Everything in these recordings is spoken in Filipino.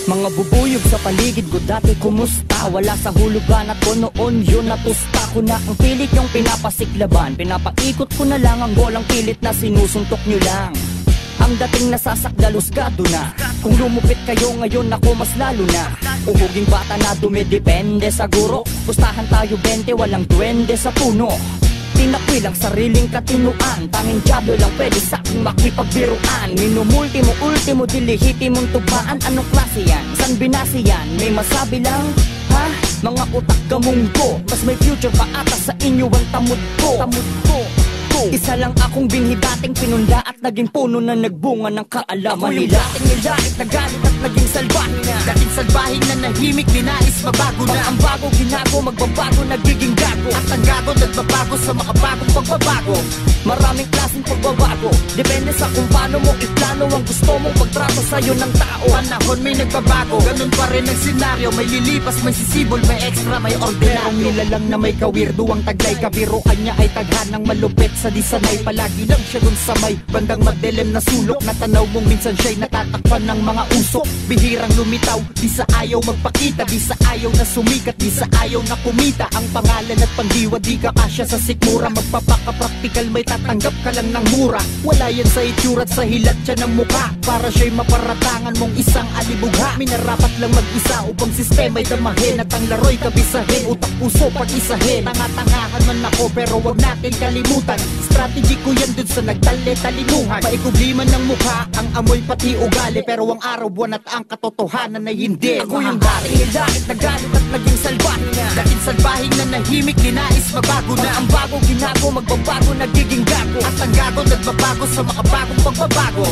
Mga bubuyog sa paligid ko dati kumusta? Wala sa hulugan at ko noon yun natusta ko na ang pilit yung pinapasiklaban. Pinapaikot ko na lang ang bolang pilit na sinusuntok nyo lang. Ang dating nasasakdalusgado na. Kung lumupit kayo ngayon ako mas lalo na. Uhuging bata na dumidepende sa guro. Pustahan tayo 20 walang duwende sa puno. Tinakwil ang sariling katinuan. Tanging diablo lang pwede sa aking makipagbiruan. Minumulti mo, ultimo, dilihiti mong tubaan. Anong klase yan? San binasi yan? May masabi lang? Ha? Mga utak gamunggo. Mas may future pa ata sa inyo ang tamod ko. Isa lang akong binhi dating pinunda at naging puno na nagbunga ng kaalaman nila. Ako yung dating nilait na galit at naging salbahin na. Dating salbahin na nahimik, dinais mabago na. Ang bago ginago, magbabago, nagiging gago. At ang gago nagbabago sa makabagong pagbabago. Maraming klaseng pagbabago, depende sa kung paano mo iplano ang gusto mong pagtrato sa'yo ng tao. Panahon may nagbabago, ganun pa rin ang senaryo. May lilipas, may sisibol, may extra, may ordinaryo. Merong nilalang na may kawirdo ang taglay. Kabiruan niya ay taghanang malupit sa di sanay. Palagi lang siya dun sa may bandang madilim na sulok. Natanaw mong minsan siya'y natatakpan ng mga usok. Bihirang lumitaw, di sa ayaw magpakita, di sa ayaw na sumikat, di sa ayaw na kumita. Ang pangalan at pangdiwa di ka kasya sa sikmura. Magpapaka-praktikal, may tatanggap ka lang ng mura. Wala yan sa itsura at sa hilat siya ng mukha. Para siya'y maparatangan mong isang alibugha. Minarapat lang mag-isa upang sistema'y damahin. At ang laro'y kabisahin, utak puso pag-isahin. Tanga-tangahan man ako pero wag natin kalimutan. Strategy ko yan dun sa nagtali-talinuhan. Paikubli man ng mukha, ang amoy pati ugali. Pero ang araw, buwan at ang katotohanan ay hindi. Ako yung dating nilait na galit at naging salbahin na. Dating salbahin na nahimik, dinais mabago na. Ang bago ginago, magbabago, nagiging gago. At ang gago nagbabago sa makabagong pagbabago.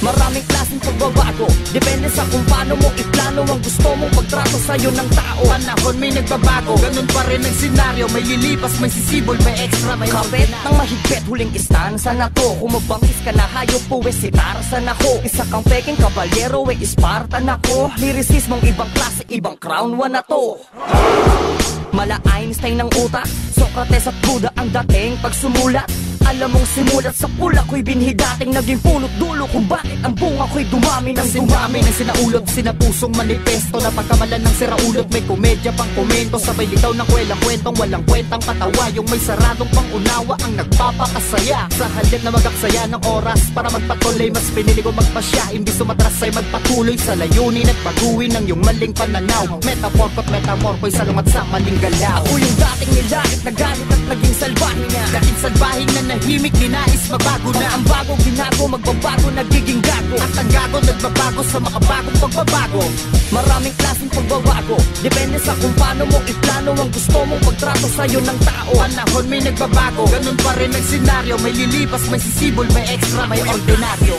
Maraming klaseng pagbabago, depende sa kung paano mo iplano ang gusto mong pagtrato sa'yo ng tao. Panahon may nagbabago, ganun pa rin ang senaryo. May lilipas, may sisibol, may extra, may kapit ng mahigpit. Huling istansa na to, kung mabangis ka na hayop po, sitarsan ako. Isa kang peking kabalyero, Spartan ako. Lyricismong ibang klase, ibang crown, one na to. Mala Einstein ng utak, Socrates at Buddha ang dating pag sumulat. Alam mong simulat sa pula ko'y binhi dating naging punot dulo kung bakit ang bunga ko'y dumami ng dumami. Ng sinaulot, sinapusong manifesto na pagkamalan ng siraulot. May komedya pang komento, sabay litaw ng kwelang kwentong walang kwentang patawa. Yung may saradong pangunawa ang nagpapakasaya. Sa halip na magaksaya ng oras para magpatuloy, mas pinili ko magpasya imbis sumatras ay magpatuloy sa layunin at baguhin ng yung maling pananaw. Metaphor ko't metamorpho'y salungat sa maling galaw. Ako yung dating nilait na galit at naging salbahin na. Dating salbahin na nahimik, dinais mabago na. Ang bago ginago, magbabago, nagiging gago. At ang gago nagbabago sa makabagong pagbabago. Maraming klaseng pagbabago, depende sa kung paano mo iplano ang gusto mong pagtrato sa'yo ng tao. Panahon may nagbabago, ganun pa rin ang senaryo. May lilipas, may sisibol, may extra, may ordinaryo.